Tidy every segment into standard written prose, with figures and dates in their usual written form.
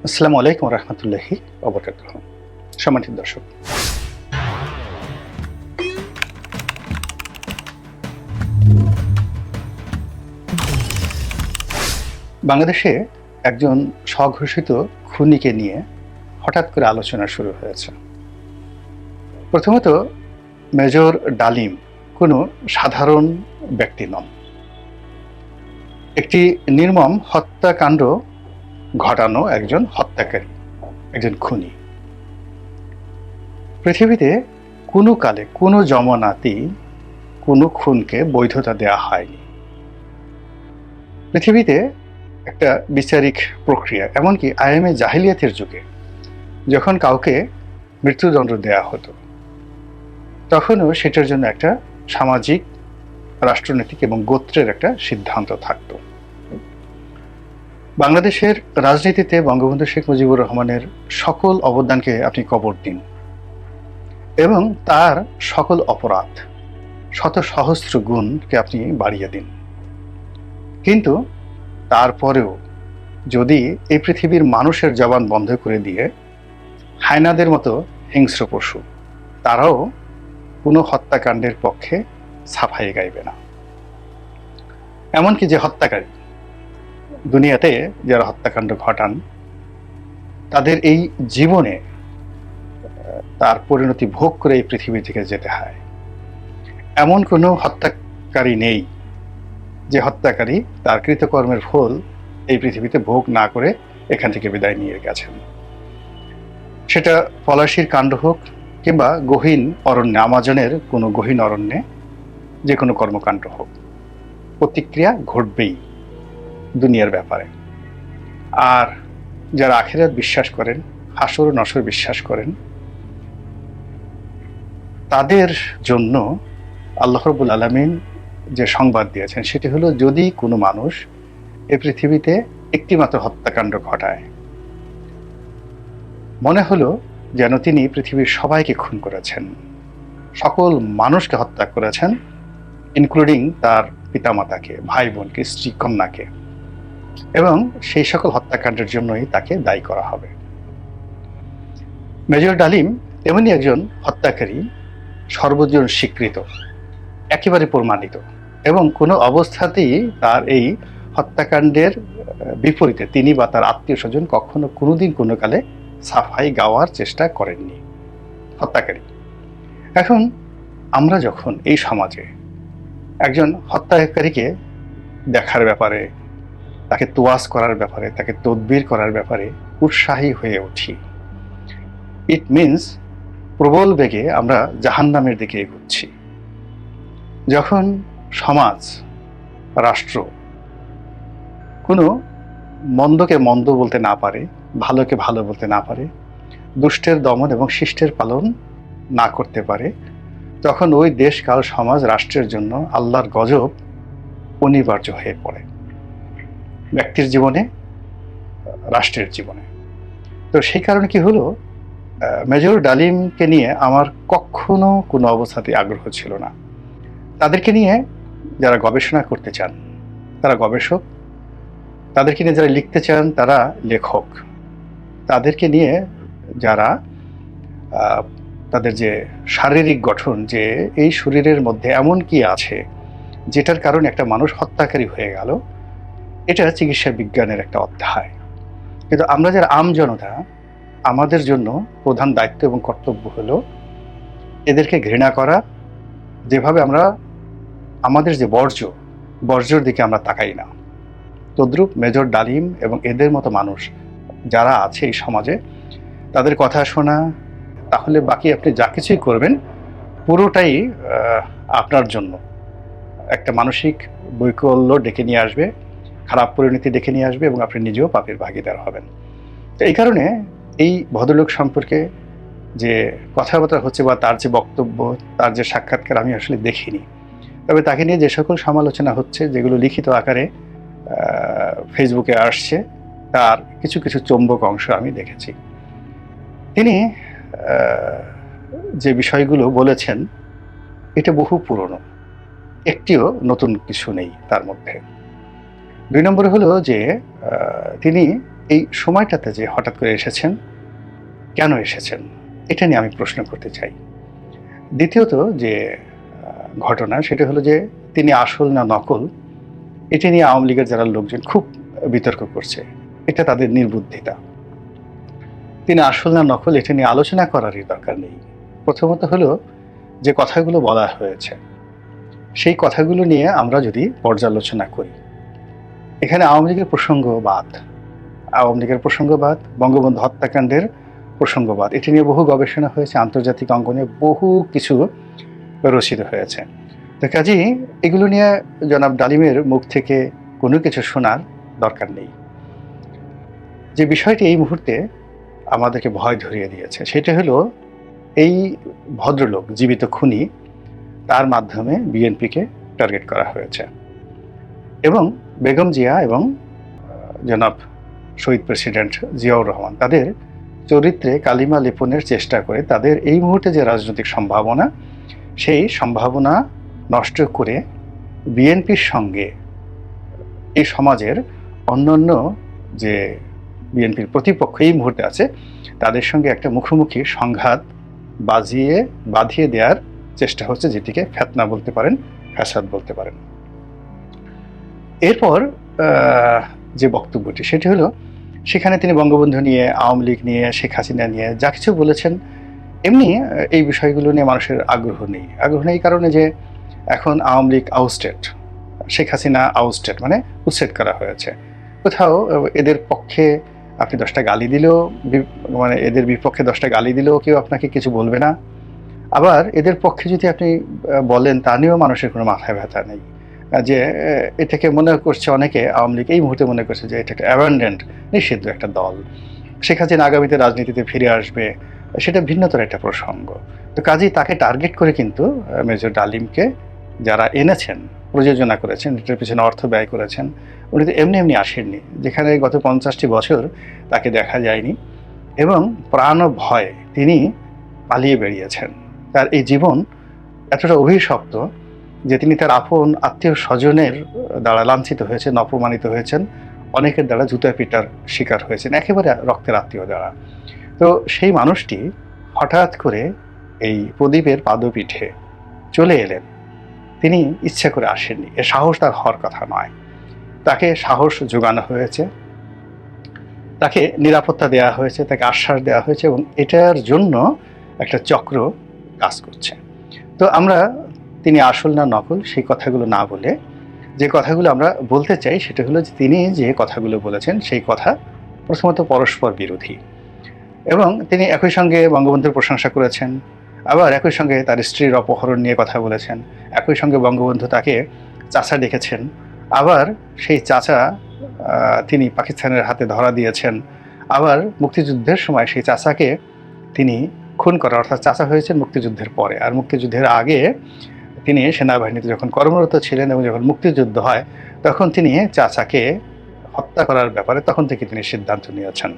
আসসালামু আলাইকুম রহমতুল্লাহি ওবরাকাতুহু। সম্মানিত দর্শক, বাংলাদেশে একজন স্বঘোষিত খুনিকে নিয়ে হঠাৎ করে আলোচনা শুরু হয়েছে। প্রথমত, মেজর ডালিম কোনো সাধারণ ব্যক্তি নন। একটি নির্মম হত্যাকাণ্ড ঘটানো একজন হত্যাকারী, একজন খুনি। পৃথিবীতে কোনো কালে কোনো জমানাতেই কোনো খুনকে বৈধতা দেওয়া হয়নি। পৃথিবীতে একটা বিচারিক প্রক্রিয়া, এমনকি আইএমএ জাহিলিয়াতের যুগে যখন কাউকে মৃত্যুদণ্ড দেয়া হতো, তখনও সেটার জন্য একটা সামাজিক, রাষ্ট্রনৈতিক এবং গোত্রের একটা সিদ্ধান্ত থাকতো। বাংলাদেশের রাজনীতিতে বঙ্গবন্ধু শেখ মুজিবুর রহমানের সকল অবদানকে আপনি কবর দিন এবং তার সকল অপরাধ শত সহস্র গুণকে আপনি বাড়িয়ে দিন, কিন্তু তারপরেও যদি এই পৃথিবীর মানুষের জবান বন্ধ করে দিয়ে হায়নাদের মতো হিংস্র পশু তারাও কোনো হত্যাকাণ্ডের পক্ষে সাফাই গাইবে না। এমনকি যে হত্যাকারী, দুনিয়াতে যারা হত্যাকাণ্ড ঘটান, তাদের এই জীবনে তার পরিণতি ভোগ করে এই পৃথিবী থেকে যেতে হয়। এমন কোনো হত্যাকারী নেই যে হত্যাকারী তার কৃতকর্মের ফল এই পৃথিবীতে ভোগ না করে এখান থেকে বিদায় নিয়ে গেছেন। সেটা পলাশির কাণ্ড হোক কিংবা গহীন অরণ্যে, আমাজনের কোনো গহীন অরণ্যে যে কোনো কর্মকাণ্ড হোক, প্রতিক্রিয়া ঘটবেই দুনিয়ার ব্যাপারে। আর যারা আখিরাত বিশ্বাস করেন, হাসর নসর বিশ্বাস করেন, তাদের জন্য আল্লাহ রাব্বুল আলামিন যে সংবাদ দিয়েছেন সেটি হলো, যদি কোনো মানুষ এই পৃথিবীতে একটিমাত্র হত্যাকাণ্ড ঘটায়, মনে হলো যেন তিনি পৃথিবীর সবাইকে খুন করেছেন, সকল মানুষকে হত্যা করেছেন, ইনক্লুডিং তার পিতামাতাকে, ভাই বোনকে, স্ত্রী কন্যাকে, এবং সেই সকল হত্যাকাণ্ডের জন্যই তাকে দায়ী করা হবে। মেজর ডালিম এমনই একজন হত্যাকারী, সর্বজন স্বীকৃত, একেবারে প্রমাণিত, এবং কোনো অবস্থাতেই তার এই হত্যাকাণ্ডের বিপরীতে তিনি বা তার আত্মীয় স্বজন কখনো কোনোদিন কোনো কালে সাফাই গাওয়ার চেষ্টা করেননি। হত্যাকারী। এখন আমরা যখন এই সমাজে একজন হত্যাকারীকে দেখার ব্যাপারে, তাকে তোয়াজ করার ব্যাপারে, তাকে তদবির করার ব্যাপারে উৎসাহী হয়ে উঠি, ইট মিনস প্রবল বেগে আমরা জাহান্নামের দিকে এগোচ্ছি। যখন সমাজ, রাষ্ট্র কোনো মন্দকে মন্দ বলতে না পারে, ভালোকে ভালো বলতে না পারে, দুষ্টের দমন এবং শিষ্টের পালন না করতে পারে, তখন ওই দেশ, কাল, সমাজ, রাষ্ট্রের জন্য আল্লাহর গজব অনিবার্য হয়ে পড়ে, ব্যক্তির জীবনে, রাষ্ট্রের জীবনে। তো সেই কারণে কি হলো, মেজর ডালিমকে নিয়ে আমার কখনো কোনো অবস্থাতে আগ্রহ ছিল না। তাদেরকে নিয়ে যারা গবেষণা করতে চান তারা গবেষক, তাদেরকে নিয়ে যারা লিখতে চান তারা লেখক, তাদেরকে নিয়ে যারা তাদের যে শারীরিক গঠন, যে এই শরীরের মধ্যে এমন কি আছে যেটার কারণে একটা মানুষ হত্যাকারী হয়ে গেল, এটা চিকিৎসা বিজ্ঞানের একটা অধ্যায়। কিন্তু আমরা যারা আমজনতা, আমাদের জন্য প্রধান দায়িত্ব এবং কর্তব্য হলো এদেরকে ঘৃণা করা। যেভাবে আমরা আমাদের যে বর্জ্যর দিকে আমরা তাকাই না, তদ্রূপ মেজর ডালিম এবং এদের মতো মানুষ যারা আছে এই সমাজে, তাদের কথা শোনা, তাহলে বাকি আপনি যা কিছুই করবেন পুরোটাই আপনার জন্য একটা মানসিক বৈকল্য ডেকে নিয়ে আসবে, খারাপ পরিণতি ডেকে নিয়ে আসবে, এবং আপনি নিজেও পাপের ভাগীদার হবেন। তো এই কারণে এই ভদ্রলোক সম্পর্কে যে কথাবার্তা হচ্ছে বা তার যে বক্তব্য, তার যে সাক্ষাৎকার আমি আসলে দেখিনি। তবে তাকে নিয়ে যে সকল সমালোচনা হচ্ছে, যেগুলো লিখিত আকারে ফেসবুকে আসছে, তার কিছু কিছু চৌম্বক অংশ আমি দেখেছি। তিনি যে বিষয়গুলো বলেছেন এটা বহু পুরনো, একটিও নতুন কিছু নেই তার মধ্যে। দুই নম্বরে হলো যে তিনি এই সময়টাতে যে হঠাৎ করে এসেছেন, কেন এসেছেন, এটা নিয়ে আমি প্রশ্ন করতে চাই। দ্বিতীয়ত যে ঘটনা, সেটা হলো যে তিনি আসল না নকল, এটা নিয়ে আওয়ামী লীগের যারা লোকজন খুব বিতর্ক করছে। এটা তাদের নির্বুদ্ধিতা। তিনি আসল না নকল এটা নিয়ে আলোচনা করারই দরকার নেই। প্রথমত হলো যে কথাগুলো বলা হয়েছে, সেই কথাগুলো নিয়ে আমরা যদি পর্যালোচনা করি, এখানে আওয়ামী লীগের প্রসঙ্গবাদ, বঙ্গবন্ধু হত্যাকাণ্ডের প্রসঙ্গবাদ, এটি নিয়ে বহু গবেষণা হয়েছে, আন্তর্জাতিক অঙ্গনে বহু কিছু রচিত হয়েছে। তো কাজেই এগুলো নিয়ে জনাব ডালিমের মুখ থেকে কোনো কিছু শোনার দরকার নেই। যে বিষয়টি এই মুহূর্তে আমাদেরকে ভয় ধরিয়ে দিয়েছে, সেটা হলো এই ভদ্রলোক, জীবিত খুনি, তার মাধ্যমে বিএনপিকে টার্গেট করা হয়েছে এবং বেগম জিয়া এবং জনাব শহীদ প্রেসিডেন্ট জিয়াউর রহমান তাদের চরিত্রে কালিমা লেপনের চেষ্টা করে তাদের এই মুহূর্তে যে রাজনৈতিক সম্ভাবনা, সেই সম্ভাবনা নষ্ট করে বিএনপির সঙ্গে এই সমাজের অন্যান্য যে বিএনপির প্রতিপক্ষ এই মুহূর্তে আছে, তাদের সঙ্গে একটা মুখোমুখি সংঘাত বাঁধিয়ে দেওয়ার চেষ্টা হচ্ছে, যেটিকে ফেতনা বলতে পারেন, ফ্যাসাদ বলতে পারেন। এরপর যে বক্তব্যটি, সেটি হলো সেখানে তিনি বঙ্গবন্ধু নিয়ে, আওয়ামী লীগ নিয়ে, শেখ হাসিনা নিয়ে যা কিছু বলেছেন, এমনি এই বিষয়গুলো নিয়ে মানুষের আগ্রহ নেই। এই কারণে যে এখন আওয়ামী লীগ আউটস্টেড, শেখ হাসিনা আউটস্টেড, মানে উচ্ছেদ করা হয়েছে। কোথাও এদের পক্ষে আপনি 10টা গালি দিলেও, মানে এদের বিপক্ষে 10টা গালি দিলেও কেউ আপনাকে কিছু বলবে না। আবার এদের পক্ষে যদি আপনি বলেন, তা নিয়েও মানুষের কোনো মাথায় ব্যথা নেই। যে এটাকে মনে করছে অনেকে, আওয়ামী লীগ এই মুহূর্তে মনে করছে যে এটা একটা অ্যাবান্ডেন্ড, নিষিদ্ধ একটা দল, শেখ হাসিনা আগামীতে রাজনীতিতে ফিরে আসবে, সেটা ভিন্নতর একটা প্রসঙ্গ। তো কাজেই তাকে টার্গেট করে কিন্তু মেজর ডালিমকে যারা এনেছেন, প্রযোজনা করেছেন, এটার পিছনে অর্থ ব্যয় করেছেন, উনি তো এমনি আসেননি। যেখানে গত 50টি বছর তাকে দেখা যায়নি এবং প্রাণ ভয়ে তিনি পালিয়ে বেরিয়েছেন। তার এই জীবন এতটা অভিশপ্ত যে তিনি তার আপন আত্মীয় স্বজনের দ্বারা লাঞ্ছিত হয়েছেন, অপমানিত হয়েছেন, অনেকের দ্বারা জুতা পিটার শিকার হয়েছেন, একেবারে রক্তের আত্মীয় দ্বারা। তো সেই মানুষটি হঠাৎ করে এই প্রদীপের পাদপীঠে চলে এলেন। তিনি ইচ্ছা করে আসেননি, এ সাহস তার হওয়ার কথা নয়। তাকে সাহস যোগানো হয়েছে, তাকে নিরাপত্তা দেওয়া হয়েছে, তাকে আশ্বাস দেওয়া হয়েছে এবং এটার জন্য একটা চক্র কাজ করছে। তো আমরা তিনি আসল না নকল সেই কথাগুলো না বলে যে কথাগুলো আমরা বলতে চাই, সেটা হলো যে তিনি যে কথাগুলো বলেছেন সেই কথা প্রথমত পরস্পর বিরোধী এবং তিনি একই সঙ্গে বঙ্গবন্ধুর প্রশংসা করেছেন, আবার একই সঙ্গে তার স্ত্রীর অপহরণ নিয়ে কথা বলেছেন, একই সঙ্গে বঙ্গবন্ধু তাকে চাচা ডেকেছেন, আবার সেই চাচা তিনি পাকিস্তানের হাতে ধরা দিয়েছেন, আবার মুক্তিযুদ্ধের সময় সেই চাচাকে তিনি খুন করা, অর্থাৎ চাচা হয়েছেন মুক্তিযুদ্ধের পরে, আর মুক্তিযুদ্ধের আগে তিনি সেনাবাহিনীতে যখন কর্মরত ছিলেন এবং যখন মুক্তিযুদ্ধ হয় তখন তিনি চাচাকে হত্যা করার ব্যাপারে তখন থেকে তিনি সিদ্ধান্ত নিয়েছেন।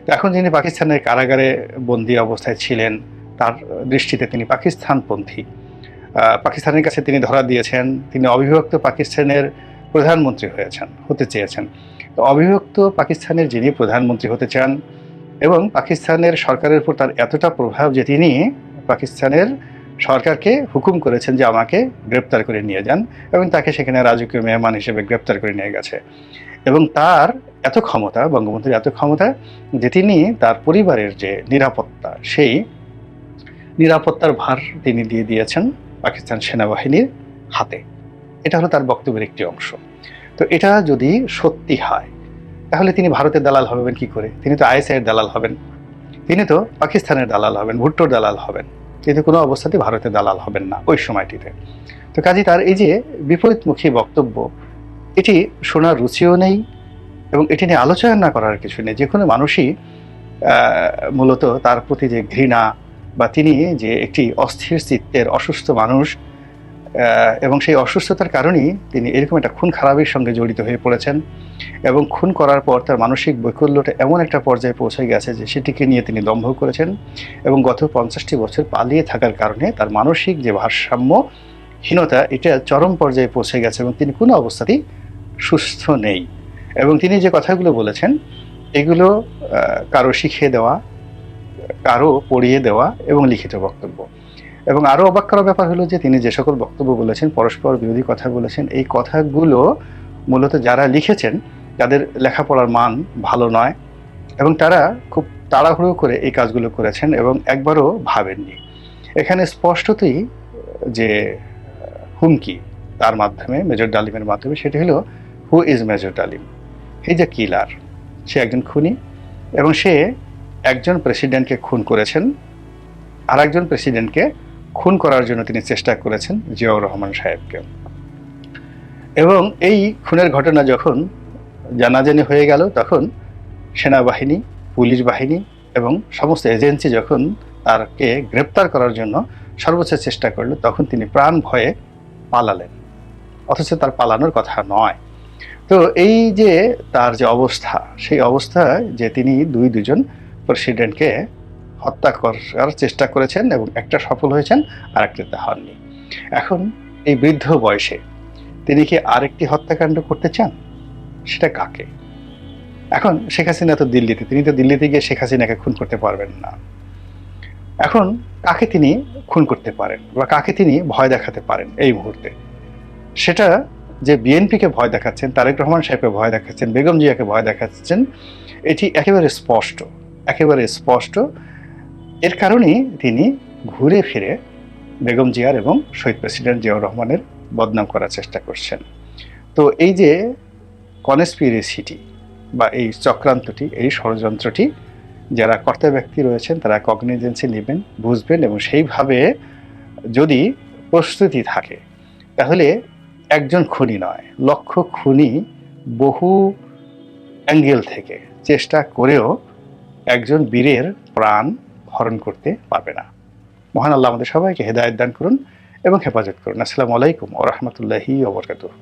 তো এখন যিনি পাকিস্তানের কারাগারে বন্দী অবস্থায় ছিলেন, তার দৃষ্টিতে তিনি পাকিস্তানপন্থী, পাকিস্তানের কাছে তিনি ধরা দিয়েছেন, তিনি অবিভক্ত পাকিস্তানের প্রধানমন্ত্রী হতে চেয়েছেন। তো অবিভক্ত পাকিস্তানের যিনি প্রধানমন্ত্রী হতে চান এবং পাকিস্তানের সরকারের উপর তার এতটা প্রভাব যে তিনি পাকিস্তানের সরকারকে হুকুম করেছেন যে আমাকে গ্রেপ্তার করে নিয়ে যান, এবং তাকে সেখানে রাজকীয় মেহমান হিসেবে গ্রেপ্তার করে নিয়ে গেছে। এবং তার এত ক্ষমতা, বঙ্গবন্ধুর এত ক্ষমতা যে তিনি তার পরিবারের যে নিরাপত্তা, সেই নিরাপত্তার ভার তিনি দিয়ে দিয়েছেন পাকিস্তান সেনাবাহিনীর হাতে। এটা হলো তার বক্তব্যের একটি অংশ। তো এটা যদি সত্যি হয় তাহলে তিনি ভারতের দালাল হবেন কি করে? তিনি তো আইএসআইয়ের দালাল হবেন, তিনি তো পাকিস্তানের দালাল হবেন, ভুট্টোর দালাল হবেন, কিন্তু কোনো অবস্থাতেই ভারতের দালাল হবেন না ওই সময়টিতে। তো কাজেই তার এই যে বিপরীতমুখী বক্তব্য, এটি শোনার রুচিও নেই এবং এটি নিয়ে আলোচনা না করার কিছু নেই। যে কোনো মানুষই মূলত তার প্রতি যে ঘৃণা বা তিনি যে একটি অস্থির চিত্তের অসুস্থ মানুষ এবং সেই অসুস্থতার কারণেই তিনি এরকম একটা খুন খারাপের সঙ্গে জড়িত হয়ে পড়েছেন এবং খুন করার পর তার মানসিক বৈকল্যটা এমন একটা পর্যায়ে পৌঁছে গেছে যে সেটিকে নিয়ে তিনি দম্ভ করেছেন এবং গত 50টি বছর পালিয়ে থাকার কারণে তার মানসিক যে ভারসাম্যহীনতা, এটা চরম পর্যায়ে পৌঁছে গেছে এবং তিনি কোনো অবস্থাতেই সুস্থ নেই। এবং তিনি যে কথাগুলো বলেছেন এগুলো কারো শিখিয়ে দেওয়া, কারো পড়িয়ে দেওয়া এবং লিখিত বক্তব্য। এবং আরো অবাক করার ব্যাপার হলো যে তিনি যে সকল বক্তব্য বলেছেন, পরস্পর বিরোধী কথা বলেছেন, এই কথাগুলো মূলত যারা লিখেছেন তাদের লেখাপড়ার মান ভালো নয় এবং তারা খুব তাড়াহুড়ো করে এই কাজগুলো করেছেন এবং একবারও ভাবেননি। এখানে স্পষ্টতই যে হুমকি তার মাধ্যমে, মেজর ডালিমের মাধ্যমে, সেটি হলো হু ইজ মেজর ডালিম? এই যে কিলার, সে একজন খুনি এবং সে একজন প্রেসিডেন্টকে খুন করেছেন, আর একজন প্রেসিডেন্টকে খুন করার জন্য তিনি চেষ্টা করেছেন, জিয়াউর রহমান সাহেবকে। এবং এই খুনের ঘটনা যখন জানাজানি হয়ে গেল, তখন সেনাবাহিনী, পুলিশ বাহিনী এবং সমস্ত এজেন্সি যখন তাকে গ্রেপ্তার করার জন্য সর্বোচ্চ চেষ্টা করলো, তখন তিনি প্রাণ ভয়ে পালালেন, অথচ তার পালানোর কথা নয়। তো এই যে তার যে অবস্থা, সেই অবস্থায় যে তিনি দুজন প্রেসিডেন্টকে হত্যা করার চেষ্টা করেছেন এবং একটা সফল হয়েছেন আর একটাতে হননি। এখন এই বৃদ্ধ বয়সে তিনি কি আরেকটি হত্যাকাণ্ড করতে চান? সেটা কাকে? এখন শেখ হাসিনা তো দিল্লিতে, তিনি তো দিল্লিতে গিয়ে শেখ হাসিনাকে খুন করতে পারবেন না। এখন কাকে তিনি খুন করতে পারেন বা কাকে তিনি ভয় দেখাতে পারেন এই মুহূর্তে? সেটা যে বিএনপিকে ভয় দেখাচ্ছেন, তারেক রহমান সাহেবকে ভয় দেখাচ্ছেন, বেগম জিয়াকে ভয় দেখাচ্ছেন, এটি একেবারে স্পষ্ট, একেবারে স্পষ্ট। এর কারণেই তিনি ঘুরে ফিরে বেগম জিয়ার এবং শহীদ প্রেসিডেন্ট জিয়াউর রহমানের বদনাম করার চেষ্টা করছেন। তো এই যে কনস্পিরেসিটি বা এই চক্রান্তটি, এই ষড়যন্ত্রটি যারা কর্তা ব্যক্তি রয়েছেন তারা কগনিজেন্সে নেবেন, বুঝবেন এবং সেইভাবে যদি প্রস্তুতি থাকে, তাহলে একজন খুনি নয়, লক্ষ খুনি বহু অ্যাঙ্গেল থেকে চেষ্টা করেও একজন বীরের প্রাণ হরণ করতে পারবে না। মহান আল্লাহ আমাদের সবাইকে হেদায়েত দান করুন এবং হেফাজত করুন। আসসালামু আলাইকুম ওয়া রাহমাতুল্লাহি ওয়া বারাকাতুহু।